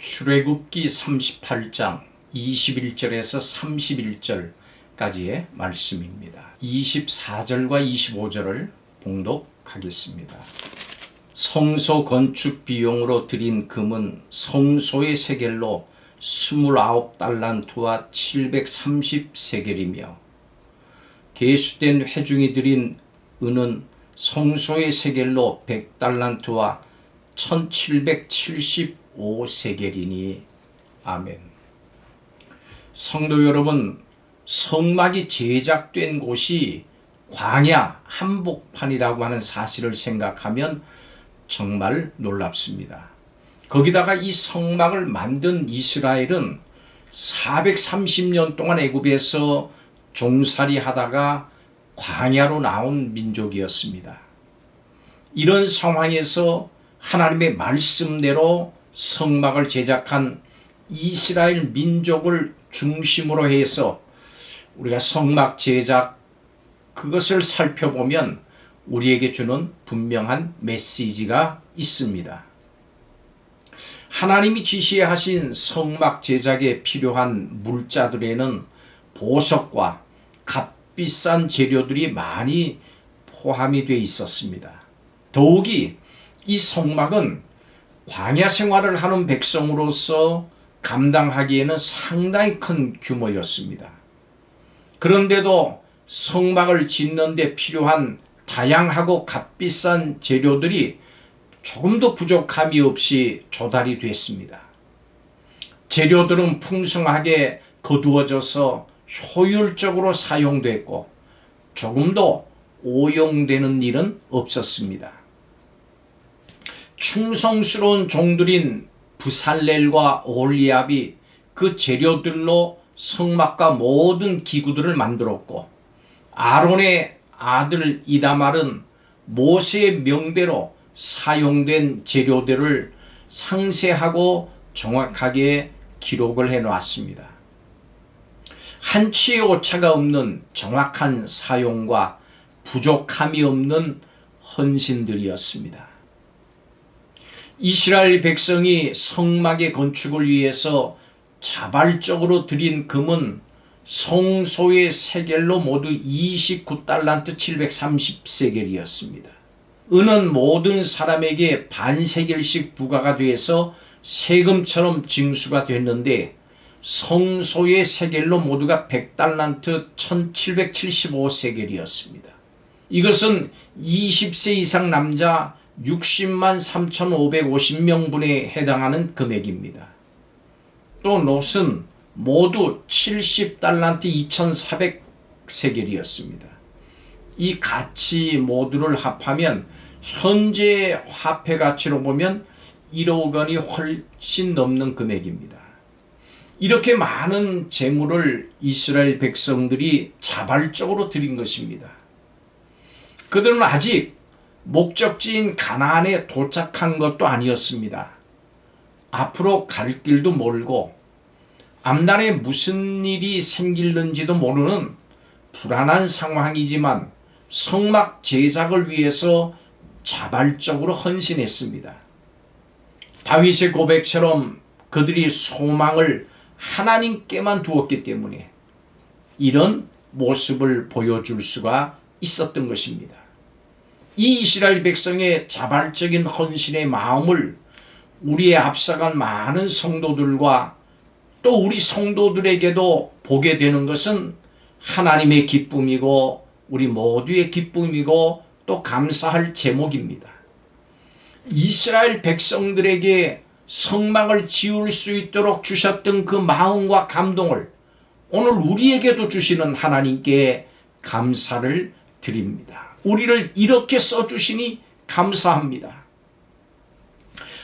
출애굽기 38장 21절에서 31절까지의 말씀입니다. 24절과 25절을 봉독하겠습니다. 성소 건축 비용으로 들인 금은 성소의 세겔로 29달란트와 730세겔이며 계수된 회중이 들인 은은 성소의 세겔로 100달란트와 1775세겔이니 아멘. 성도 여러분, 성막이 제작된 곳이 광야 한복판이라고 하는 사실을 생각하면 정말 놀랍습니다. 거기다가 이 성막을 만든 이스라엘은 430년 동안 애굽에서 종살이 하다가 광야로 나온 민족이었습니다. 이런 상황에서 하나님의 말씀대로 성막을 제작한 이스라엘 민족을 중심으로 해서 우리가 성막 제작 그것을 살펴보면 우리에게 주는 분명한 메시지가 있습니다. 하나님이 지시하신 성막 제작에 필요한 물자들에는 보석과 값비싼 재료들이 많이 포함이 되어 있었습니다. 더욱이 이 성막은 광야 생활을 하는 백성으로서 감당하기에는 상당히 큰 규모였습니다. 그런데도 성막을 짓는 데 필요한 다양하고 값비싼 재료들이 조금도 부족함이 없이 조달이 됐습니다. 재료들은 풍성하게 거두어져서 효율적으로 사용됐고 조금도 오용되는 일은 없었습니다. 충성스러운 종들인 부살렐과 올리압이 그 재료들로 성막과 모든 기구들을 만들었고 아론의 아들 이다말은 모세의 명대로 사용된 재료들을 상세하고 정확하게 기록을 해놓았습니다. 한치의 오차가 없는 정확한 사용과 부족함이 없는 헌신들이었습니다. 이스라엘 백성이 성막의 건축을 위해서 자발적으로 들인 금은 성소의 세겔로 모두 29달란트 730세겔이었습니다. 은은 모든 사람에게 반세겔씩 부과가 돼서 세금처럼 징수가 됐는데 성소의 세겔로 모두가 100달란트 1775세겔이었습니다. 이것은 20세 이상 남자 60만 3,550명분에 해당하는 금액입니다. 또 놋은 모두 70달란트 2,400세겔이었습니다. 이 가치 모두를 합하면 현재 화폐 가치로 보면 1억 원이 훨씬 넘는 금액입니다. 이렇게 많은 재물을 이스라엘 백성들이 자발적으로 드린 것입니다. 그들은 아직 목적지인 가나안에 도착한 것도 아니었습니다. 앞으로 갈 길도 멀고 앞날에 무슨 일이 생길는지도 모르는 불안한 상황이지만 성막 제작을 위해서 자발적으로 헌신했습니다. 다윗의 고백처럼 그들이 소망을 하나님께만 두었기 때문에 이런 모습을 보여줄 수가 있었던 것입니다. 이 이스라엘 백성의 자발적인 헌신의 마음을 우리의 앞서간 많은 성도들과 또 우리 성도들에게도 보게 되는 것은 하나님의 기쁨이고 우리 모두의 기쁨이고 또 감사할 제목입니다. 이스라엘 백성들에게 성막을 지을 수 있도록 주셨던 그 마음과 감동을 오늘 우리에게도 주시는 하나님께 감사를 드립니다. 우리를 이렇게 써주시니 감사합니다.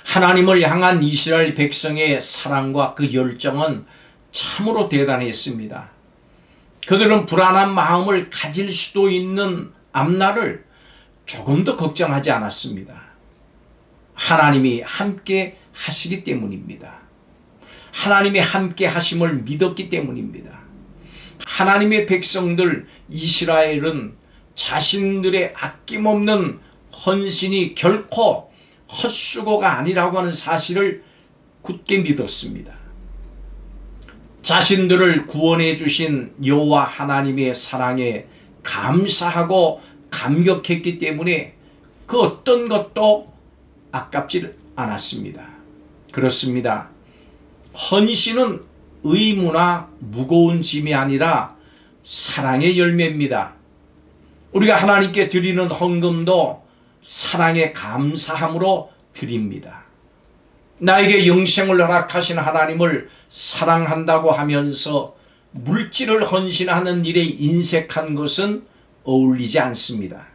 하나님을 향한 이스라엘 백성의 사랑과 그 열정은 참으로 대단했습니다. 그들은 불안한 마음을 가질 수도 있는 앞날을 조금도 걱정하지 않았습니다. 하나님이 함께 하시기 때문입니다. 하나님의 함께 하심을 믿었기 때문입니다. 하나님의 백성들 이스라엘은 자신들의 아낌없는 헌신이 결코 헛수고가 아니라고 하는 사실을 굳게 믿었습니다. 자신들을 구원해 주신 여호와 하나님의 사랑에 감사하고 감격했기 때문에 그 어떤 것도 아깝지 않았습니다. 그렇습니다. 헌신은 의무나 무거운 짐이 아니라 사랑의 열매입니다. 우리가 하나님께 드리는 헌금도 사랑의 감사함으로 드립니다. 나에게 영생을 허락하신 하나님을 사랑한다고 하면서 물질을 헌신하는 일에 인색한 것은 어울리지 않습니다.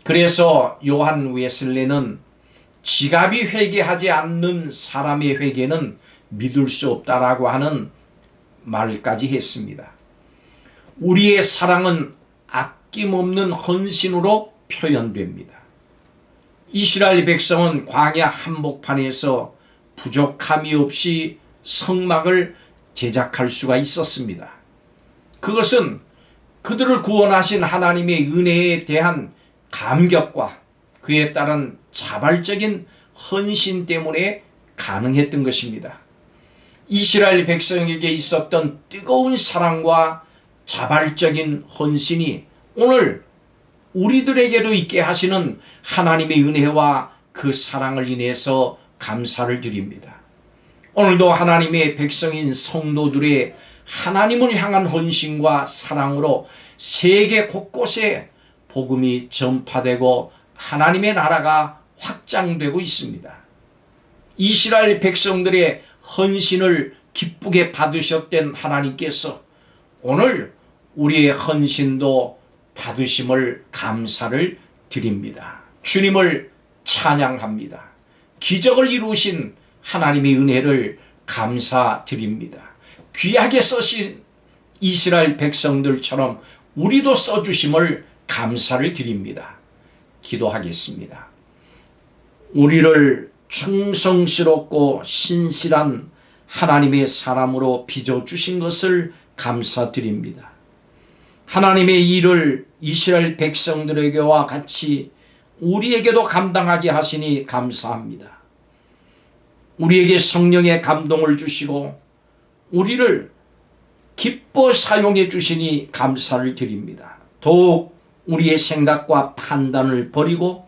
그래서 요한 웨슬레는 지갑이 회개하지 않는 사람의 회개는 믿을 수 없다라고 하는 말까지 했습니다. 우리의 사랑은 아낌없는 헌신으로 표현됩니다. 이스라엘 백성은 광야 한복판에서 부족함이 없이 성막을 제작할 수가 있었습니다. 그것은 그들을 구원하신 하나님의 은혜에 대한 감격과 그에 따른 자발적인 헌신 때문에 가능했던 것입니다. 이스라엘 백성에게 있었던 뜨거운 사랑과 자발적인 헌신이 오늘 우리들에게도 있게 하시는 하나님의 은혜와 그 사랑을 인해서 감사를 드립니다. 오늘도 하나님의 백성인 성도들의 하나님을 향한 헌신과 사랑으로 세계 곳곳에 복음이 전파되고 하나님의 나라가 확장되고 있습니다. 이스라엘 백성들의 헌신을 기쁘게 받으셨던 하나님께서 오늘 우리의 헌신도 받으심을 감사를 드립니다. 주님을 찬양합니다. 기적을 이루신 하나님의 은혜를 감사드립니다. 귀하게 써신 이스라엘 백성들처럼 우리도 써주심을 감사를 드립니다. 기도하겠습니다. 우리를 충성스럽고 신실한 하나님의 사람으로 빚어주신 것을 감사드립니다. 하나님의 일을 이스라엘 백성들에게와 같이 우리에게도 감당하게 하시니 감사합니다. 우리에게 성령의 감동을 주시고 우리를 기뻐 사용해 주시니 감사를 드립니다. 더욱 우리의 생각과 판단을 버리고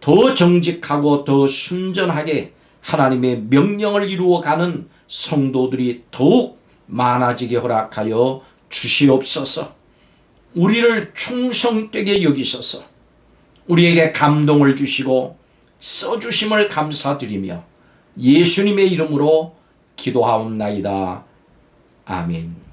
더 정직하고 더 순전하게 하나님의 명령을 이루어가는 성도들이 더욱 많아지게 허락하여 주시옵소서. 우리를 충성되게 여기셔서 우리에게 감동을 주시고 써주심을 감사드리며 예수님의 이름으로 기도하옵나이다. 아멘.